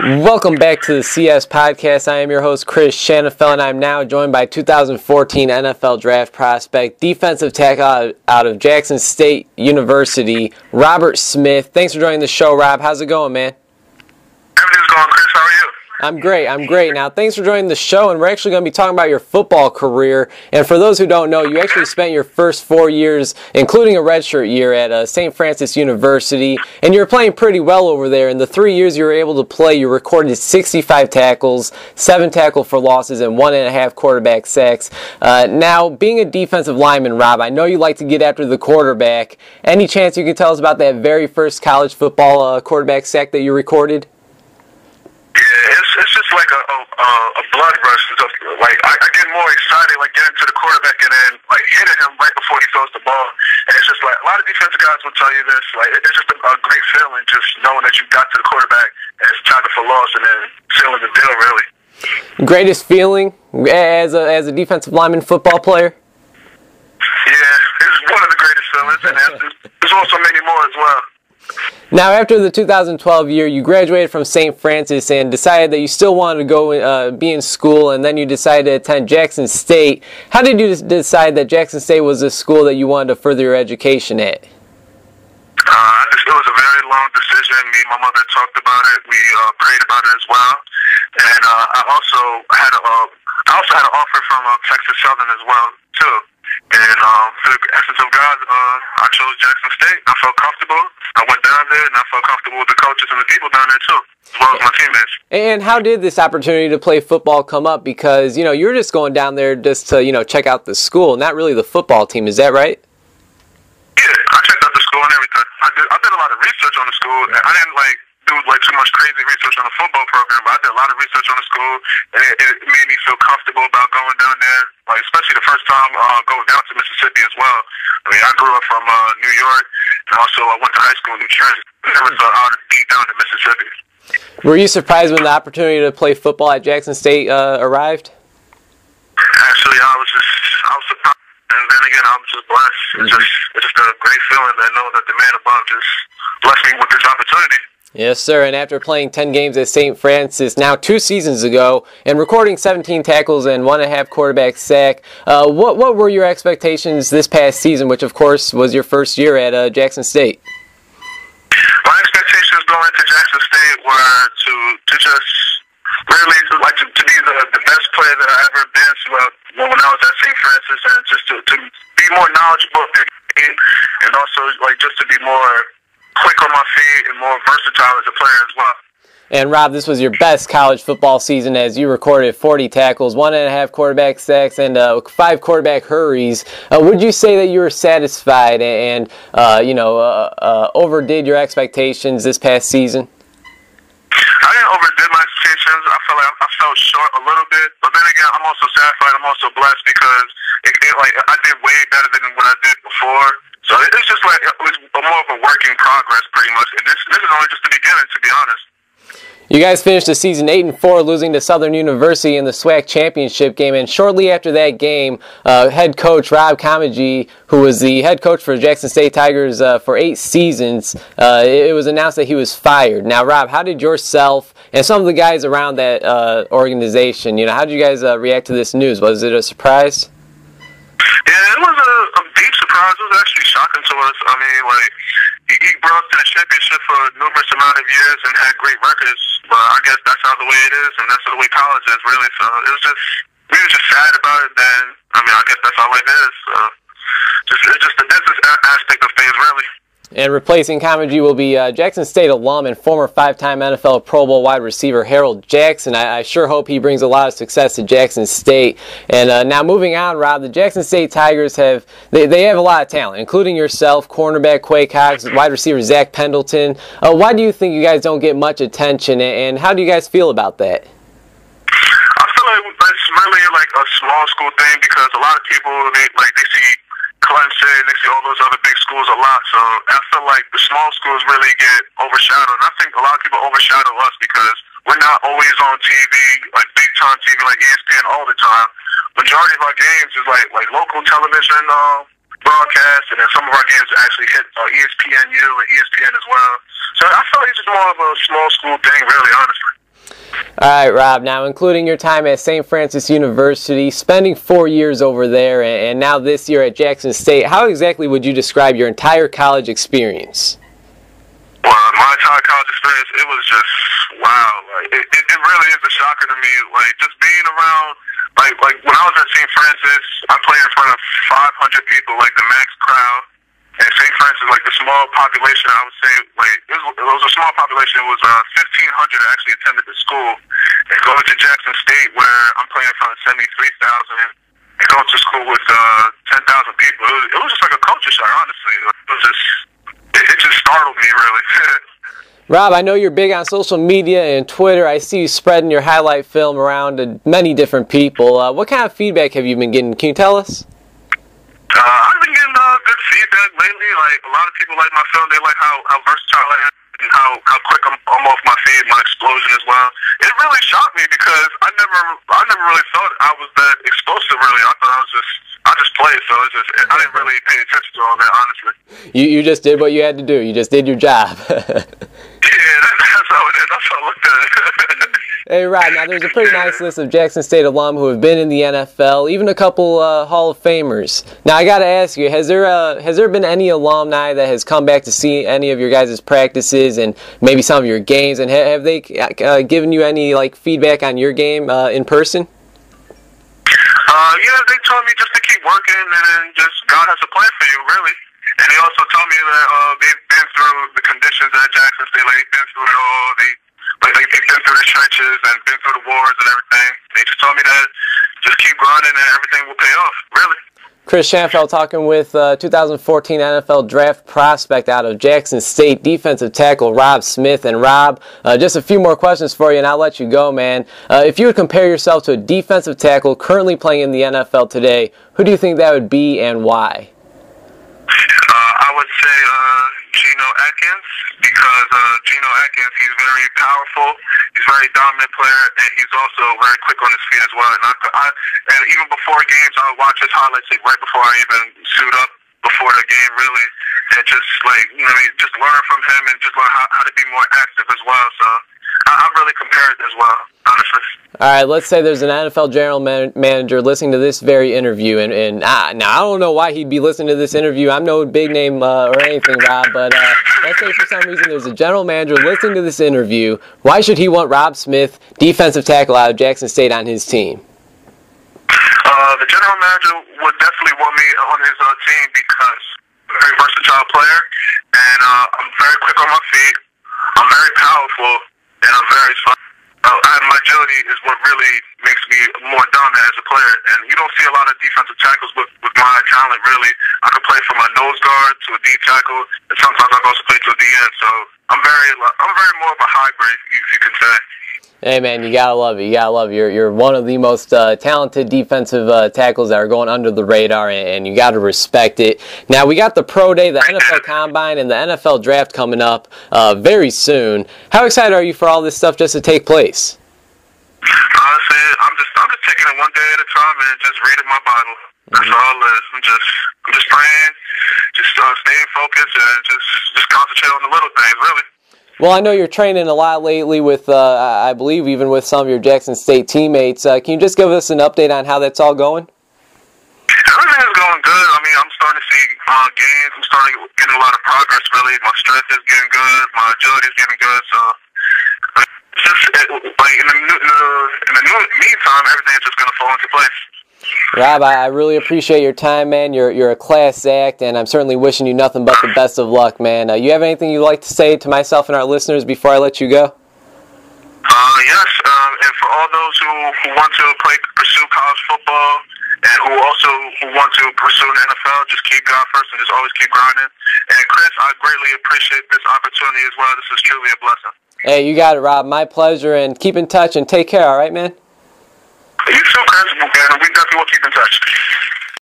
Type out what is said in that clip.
Welcome back to the CS Podcast. I am your host, Chris Shanafel, and I'm now joined by 2014 NFL Draft prospect, defensive tackle out of Jackson State University, Robert Smith. Thanks for joining the show, Rob. How's it going, man? Everything's going, Chris. How are you? I'm great. Now, thanks for joining the show, and we're actually going to be talking about your football career. And for those who don't know, you actually spent your first 4 years, including a redshirt year, at St. Francis University, and you were playing pretty well over there. In the 3 years you were able to play, you recorded 65 tackles, 7 tackle for losses, and 1.5 quarterback sacks. Now, being a defensive lineman, Rob, I know you like to get after the quarterback. Any chance you could tell us about that very first college football quarterback sack that you recorded? Yeah, it's just like a blood rush. Like I get more excited, like getting to the quarterback and then like hitting him right before he throws the ball. And it's just like a lot of defensive guys will tell you this. Like it's just a great feeling, just knowing that you got to the quarterback and it's tackle for loss and then sealing the deal. Really, greatest feeling as a defensive lineman football player. Yeah, it's one of the greatest feelings, and there's also many more as well. Now, after the 2012 year, you graduated from St. Francis and decided that you still wanted to go be in school, and then you decided to attend Jackson State. How did you decide that Jackson State was a school that you wanted to further your education at? It was a very long decision. Me and my mother talked about it. We prayed about it as well. And I also had an offer from Texas Southern as well, too. And for the essence of God, I chose Jackson State. I felt comfortable. I went down there, and I felt comfortable with the coaches and the people down there, too, as well as my teammates. And how did this opportunity to play football come up? Because, you know, you're just going down there just to, you know, check out the school, not really the football team. Is that right? Yeah, I checked out the school and everything. I did a lot of research on the school. I didn't, do too much crazy research on the football program, but I did a lot of research on the school, and it made me feel comfortable about going down there, like especially the first time going down to Mississippi as well. I mean, I grew up from New York, and also I went to high school in New Jersey. I never thought I would be down to Mississippi. Were you surprised when the opportunity to play football at Jackson State arrived? Actually, I was surprised, and then again, I was just blessed. It's just a great feeling that knowing that the man above just blessed me with this opportunity. Yes, sir, and after playing 10 games at St. Francis now 2 seasons ago and recording 17 tackles and 1.5 quarterback sack, what were your expectations this past season, which of course was your first year at Jackson State? My expectations going into Jackson State were to just really to be the best player that I've ever been when I was at St. Francis, and just to be more knowledgeable and also just to be more quick on my feet and more versatile as a player as well. And Rob, this was your best college football season as you recorded 40 tackles, 1.5 quarterback sacks, and 5 quarterback hurries. Would you say that you were satisfied and overdid your expectations this past season? I didn't overdid my expectations. I fell short a little bit, but then again, I'm also satisfied. I'm also blessed because I did way better than what I did before. So it's just it was more of a work in progress, pretty much. And this is only just the beginning, to be honest. You guys finished the season 8-4, losing to Southern University in the SWAC championship game. And shortly after that game, head coach Rob Comegee, who was the head coach for Jackson State Tigers for 8 seasons, it was announced that he was fired. Now, Rob, how did yourself and some of the guys around that organization, how did you guys react to this news? Was it a surprise? Yeah, it was a deep surprise. It was actually shocking to us. I mean, he brought us to the championship for a numerous amount of years and had great records. But I guess that's how the way it is, and that's the way college is, really. So we were just sad about it. Then, I guess that's how it is. It's just the business aspect of things, really. And replacing Comegee will be Jackson State alum and former 5-time NFL Pro Bowl wide receiver Harold Jackson. I sure hope he brings a lot of success to Jackson State. And now moving on, Rob, the Jackson State Tigers have a lot of talent, including yourself, cornerback Quay Cox, wide receiver Zach Pendleton. Why do you think you guys don't get much attention, and how do you guys feel about that? I feel like it's really a small school thing because a lot of people they see Clemson, they see all those other big schools a lot, so I feel like the small schools really get overshadowed. And I think a lot of people overshadow us because we're not always on TV, big time TV, like ESPN all the time. Majority of our games is like local television broadcasts, and then some of our games actually hit ESPNU and ESPN as well. So I feel like it's just more of a small school thing, really, honestly. All right, Rob, now including your time at St. Francis University, spending 4 years over there, and now this year at Jackson State, how exactly would you describe your entire college experience? Well, my entire college experience, it was just, wow. Like, it really is a shocker to me. Like, just being around, like when I was at St. Francis, I played in front of 500 people, like the max crowd. And St. Francis, like the small population, I would say, like it was a small population. It was 1,500 that actually attended the school. And going to Jackson State, where I'm playing in front of 73,000, and going to school with 10,000 people, it was just like a culture shock. Honestly, it just startled me really. Rob, I know you're big on social media and Twitter. I see you spreading your highlight film around to many different people. What kind of feedback have you been getting? Can you tell us? I've been getting good feedback lately. Like, a lot of people like my film. They like how versatile I am and how quick I'm off my feet, my explosion as well. It really shocked me because I never really thought I was that explosive. Really, I thought I just played. So I didn't really pay attention to all that, honestly. You just did what you had to do. You just did your job. Yeah, that's how it is. That's how I looked at it. Hey, Rob, now there's a pretty nice list of Jackson State alum who have been in the NFL, even a couple Hall of Famers. Now, I got to ask you, has there been any alumni that has come back to see any of your guys' practices and maybe some of your games, and have they given you any feedback on your game in person? Yeah, they told me just to keep working, and then just God has a plan for you, really. And they also told me that they've been through the conditions at Jackson State, like they've been through it all. They've been through the trenches and been through the wars and everything. They just told me that just keep grinding and everything will pay off, really. Chris Schanfeld talking with 2014 NFL draft prospect out of Jackson State, defensive tackle Rob Smith. And Rob, just a few more questions for you and I'll let you go, man. If you would compare yourself to a defensive tackle currently playing in the NFL today, who do you think that would be and why? I would say Geno Atkins, because Geno Atkins, he's very powerful, he's a very dominant player, and he's also very quick on his feet as well. And even before games, I would watch his highlights right before I even suit up before the game, really, and just just learn from him and just learn how to be more active as well. So I really compare it as well, honestly. All right, let's say there's an NFL general manager listening to this very interview, and now I don't know why he'd be listening to this interview. I'm no big name or anything, Rob, but let's say for some reason there's a general manager listening to this interview. Why should he want Rob Smith, defensive tackle out of Jackson State, on his team? The general manager would definitely want me on his team because I'm a very versatile player, and I'm very quick on my feet, I'm very powerful, and I'm very fun. My agility is what really makes me more dominant as a player, and you don't see a lot of defensive tackles with my talent, really. I can play from a nose guard to a D tackle, and sometimes I can also play to a D end, so I'm very more of a hybrid, if you can say. Hey, man, you gotta love it. You gotta love it. You're one of the most talented defensive tackles that are going under the radar, and you gotta respect it. Now, we got the Pro Day, the NFL Combine, and the NFL Draft coming up very soon. How excited are you for all this stuff just to take place? Honestly, I'm just taking it one day at a time and just reading my Bible. That's all it is. I'm just praying, just staying focused, and just concentrate on the little things, really. Well, I know you're training a lot lately with, I believe, even with some of your Jackson State teammates. Can you just give us an update on how that's all going? Everything is going good. I mean, I'm starting to see gains. I'm starting getting a lot of progress, really. My strength is getting good. My agility is getting good. So, in the meantime, everything is just going to fall into place. Rob, I really appreciate your time, man. You're a class act, and I'm certainly wishing you nothing but the best of luck, man. You have anything you'd like to say to myself and our listeners before I let you go? Yes, and for all those who want to pursue college football, and who want to pursue the NFL, just keep God first and just always keep grinding. And Chris, I greatly appreciate this opportunity as well. This is truly a blessing. Hey, you got it, Rob. My pleasure, and keep in touch and take care, all right, man? You too, Chris, and we definitely will keep in touch.